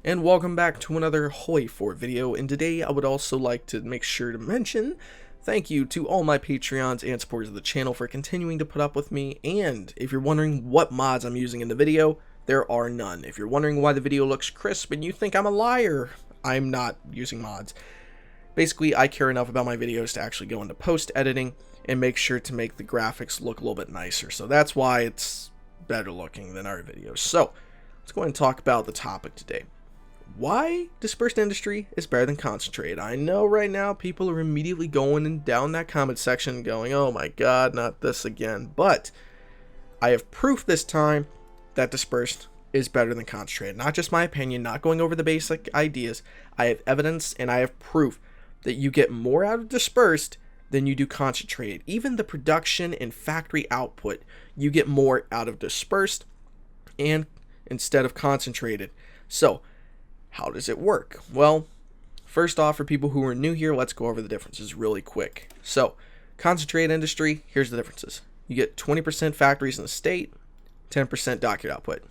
And welcome back to another HOI4 video, and today I would also like to make sure to mention thank you to all my Patreons and supporters of the channel for continuing to put up with me. And if you're wondering what mods I'm using in the video, there are none. If you're wondering why the video looks crisp and you think I'm a liar, I'm not using mods. Basically, I care enough about my videos to actually go into post editing and make sure to make the graphics look a little bit nicer. So that's why it's better looking than our videos. So let's go ahead and talk about the topic today. Why dispersed industry is better than concentrated. I know right now people are immediately going and down that comment section going, oh my god, not this again. But I have proof this time that dispersed is better than concentrated. Not just my opinion, not going over the basic ideas. I have evidence and I have proof that you get more out of dispersed than you do concentrated. Even the production and factory output, you get more out of dispersed and instead of concentrated. So how does it work? Well, first off, for people who are new here, let's go over the differences really quick. So, concentrated industry, here's the differences. You get 20% factories in the state, 10% document output.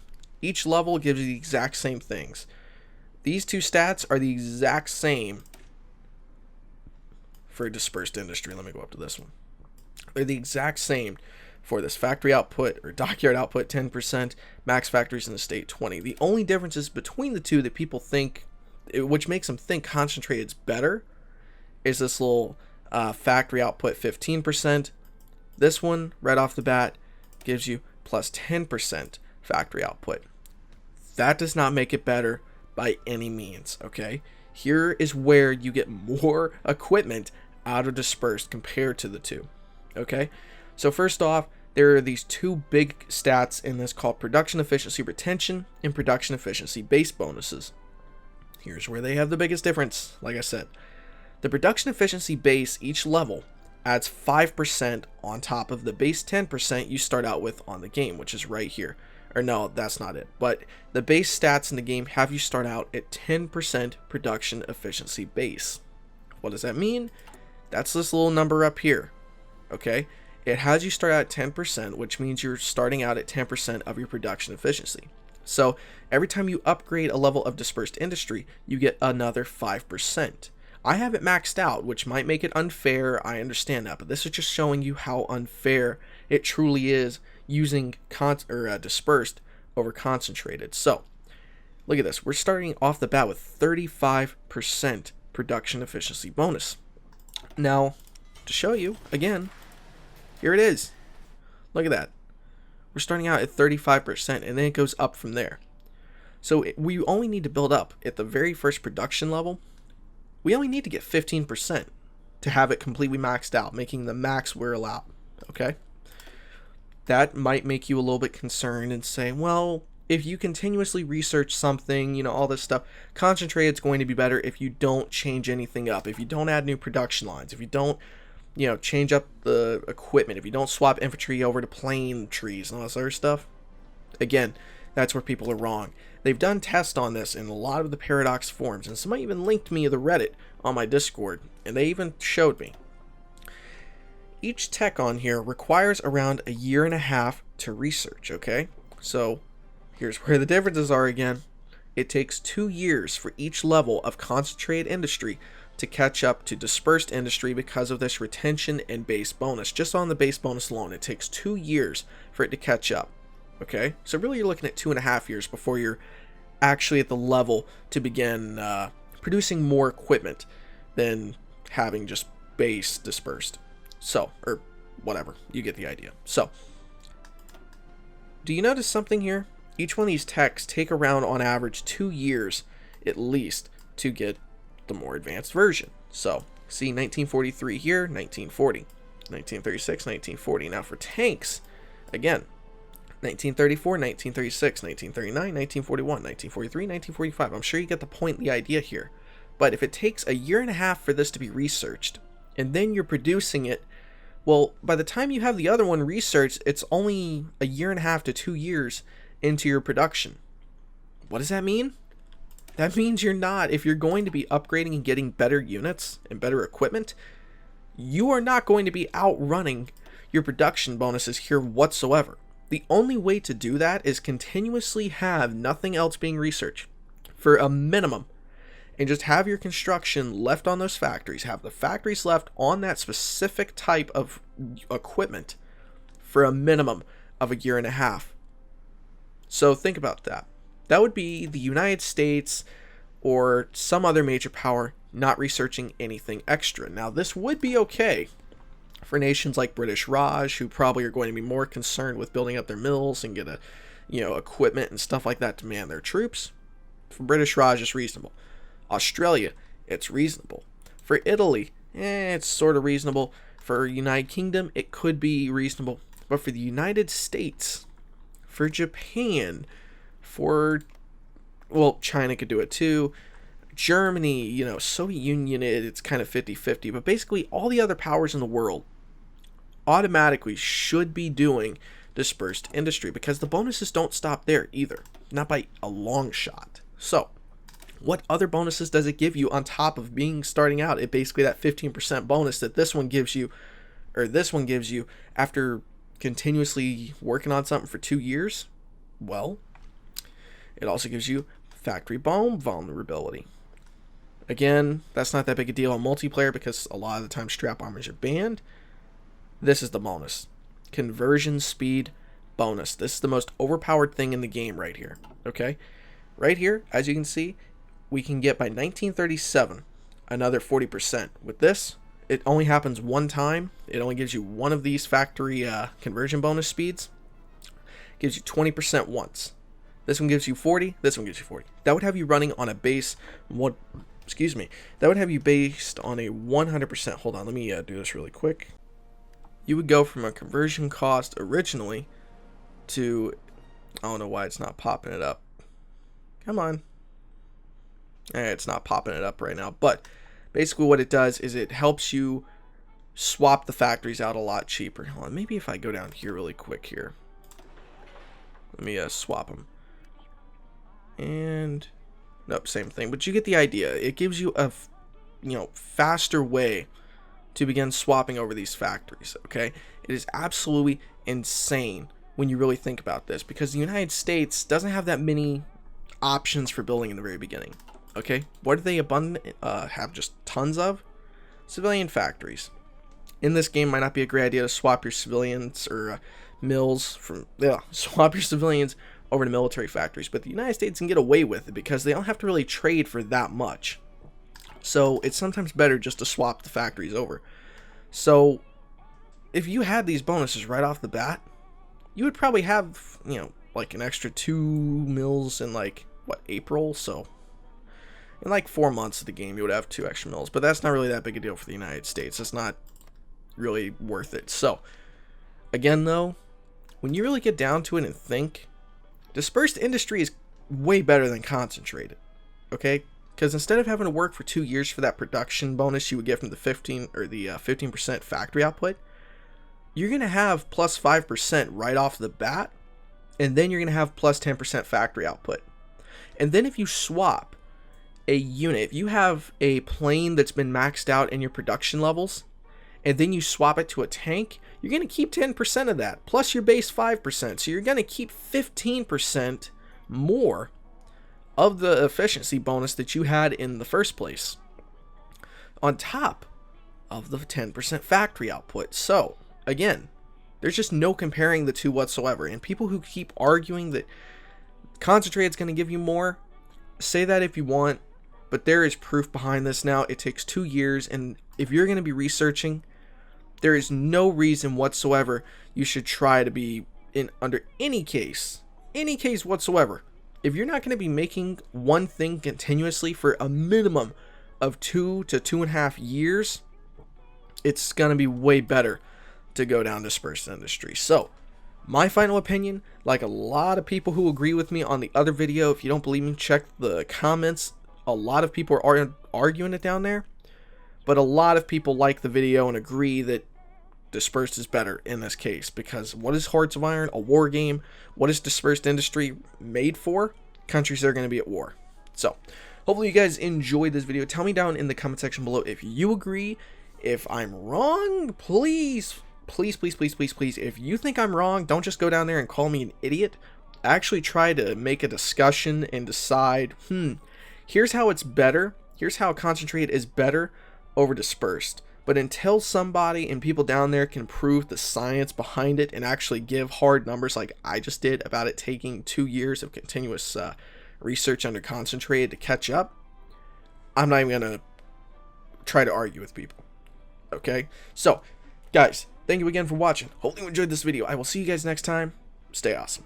Each level gives you the exact same things. These two stats are the exact same for dispersed industry. Let me go up to this one. They're the exact same for this factory output or dockyard output 10%, max factories in the state 20. The only differences between the two that people think, which makes them think concentrated is better, is this little factory output 15%. This one right off the bat gives you plus 10% factory output. That does not make it better by any means, okay? Here is where you get more equipment out of dispersed compared to the two, okay? So first off, there are these two big stats in this called production efficiency retention and production efficiency base bonuses. Here's where they have the biggest difference. Like I said, the production efficiency base, each level adds 5% on top of the base 10% you start out with on the game, which is right here. Or no, that's not it. But the base stats in the game have you start out at 10% production efficiency base. What does that mean? That's this little number up here, okay? It has you start out at 10%, which means you're starting out at 10% of your production efficiency. So every time you upgrade a level of dispersed industry, you get another 5%. I have it maxed out, which might make it unfair. I understand that, but this is just showing you how unfair it truly is using dispersed over concentrated. So look at this. We're starting off the bat with 35% production efficiency bonus. Now, to show you again, here it is. Look at that. We're starting out at 35%, and then it goes up from there. So we only need to build up at the very first production level. We only need to get 15% to have it completely maxed out, making the max we're allowed. Okay? That might make you a little bit concerned and say, well, if you continuously research something, all this stuff, concentrated is going to be better if you don't change anything up, if you don't add new production lines, if you don't change up the equipment, if you don't swap infantry over to plane trees and all this other stuff. Again, that's where people are wrong. They've done tests on this in a lot of the Paradox forums, and somebody even linked me the Reddit on my Discord, and they even showed me. Each tech on here requires around a year and a half to research, okay? So here's where the differences are again. It takes 2 years for each level of concentrated industry to catch up to dispersed industry because of this retention and base bonus. Just on the base bonus alone, it takes 2 years for it to catch up. Okay, so really you're looking at 2.5 years before you're actually at the level to begin producing more equipment than having just base dispersed. So, or whatever, you get the idea. So, do you notice something here? Each one of these techs take around on average 2 years at least to get the more advanced version. So see 1943 here, 1940, 1936, 1940. Now for tanks, again, 1934, 1936, 1939, 1941, 1943, 1945. I'm sure you get the point, the idea here. But if it takes a year and a half for this to be researched, and then you're producing it, well, by the time you have the other one researched, it's only a year and a half to 2 years into your production. What does that mean? That means you're not, if you're going to be upgrading and getting better units and better equipment, you are not going to be outrunning your production bonuses here whatsoever. The only way to do that is continuously have nothing else being researched. for a minimum, and just have your construction left on those factories, have the factories left on that specific type of equipment for a minimum of a year and a half. So think about that. That would be the United States or some other major power not researching anything extra. Now, this would be okay for nations like British Raj, who probably are going to be more concerned with building up their mills and get equipment and stuff like that to man their troops. For British Raj, it's reasonable. Australia, it's reasonable. For Italy, it's sort of reasonable. For United Kingdom, it could be reasonable. But for the United States, for Japan, China could do it too. Germany, Soviet Union, it's kind of 50-50. But basically, all the other powers in the world automatically should be doing dispersed industry, because the bonuses don't stop there either. Not by a long shot. So, what other bonuses does it give you on top of starting out at basically that 15% bonus that this one gives you after continuously working on something for 2 years? Well, it also gives you factory bomb vulnerability. Again, that's not that big a deal on multiplayer because a lot of the time strap armors are banned. This is the bonus. Conversion speed bonus. This is the most overpowered thing in the game right here. Okay? Right here, as you can see, we can get by 1937 another 40%. With this, it only happens one time. It only gives you one of these factory conversion bonus speeds. It gives you 20% once. This one gives you 40. This one gives you 40. That would have you running on a base. That would have you based on a 100%. Hold on, let me do this really quick. You would go from a conversion cost originally to, I don't know why it's not popping it up. Come on. It's not popping it up right now. But basically what it does is it helps you swap the factories out a lot cheaper. Hold on, maybe if I go down here really quick here. Let me swap them. And nope, same thing. But you get the idea. It gives you a faster way to begin swapping over these factories. Okay, it is absolutely insane when you really think about this, because the United States doesn't have that many options for building in the very beginning. Okay, what do they have just tons of? Civilian factories. In this game, might not be a great idea to swap your civilians or swap your civilians over to military factories, but the United States can get away with it because they don't have to really trade for that much. So it's sometimes better just to swap the factories over. So if you had these bonuses right off the bat, you would probably have, like an extra 2 mills in April. So in 4 months of the game, you would have 2 extra mills, but that's not really that big a deal for the United States. It's not really worth it. So again, though, when you really get down to it and think, dispersed industry is way better than concentrated. Okay? Because instead of having to work for 2 years for that production bonus you would get from the 15% factory output, you're going to have plus 5% right off the bat, and then you're going to have plus 10% factory output. And then if you swap a unit, if you have a plane that's been maxed out in your production levels, and then you swap it to a tank, you're going to keep 10% of that, plus your base 5%. So you're going to keep 15% more of the efficiency bonus that you had in the first place, on top of the 10% factory output. So again, there's just no comparing the two whatsoever. And people who keep arguing that concentrated's going to give you more, say that if you want, but there is proof behind this now. It takes 2 years, and if you're going to be researching, there is no reason whatsoever you should try to be in under any case whatsoever. If you're not going to be making one thing continuously for a minimum of 2 to 2.5 years, it's going to be way better to go down dispersed industry. So, my final opinion, like a lot of people who agree with me on the other video, if you don't believe me, check the comments. A lot of people are arguing it down there, but a lot of people like the video and agree that dispersed is better in this case, because what is Hearts of Iron? A war game. What is dispersed industry made for? Countries that are going to be at war. So, hopefully you guys enjoyed this video. Tell me down in the comment section below if you agree. If I'm wrong, please, if you think I'm wrong, don't just go down there and call me an idiot. actually try to make a discussion and decide, here's how it's better. Here's how concentrated is better over dispersed. But until somebody and people down there can prove the science behind it and actually give hard numbers like I just did about it taking 2 years of continuous research under concentrated to catch up, I'm not even going to try to argue with people. Okay? So, guys, thank you again for watching. Hopefully you enjoyed this video. I will see you guys next time. Stay awesome.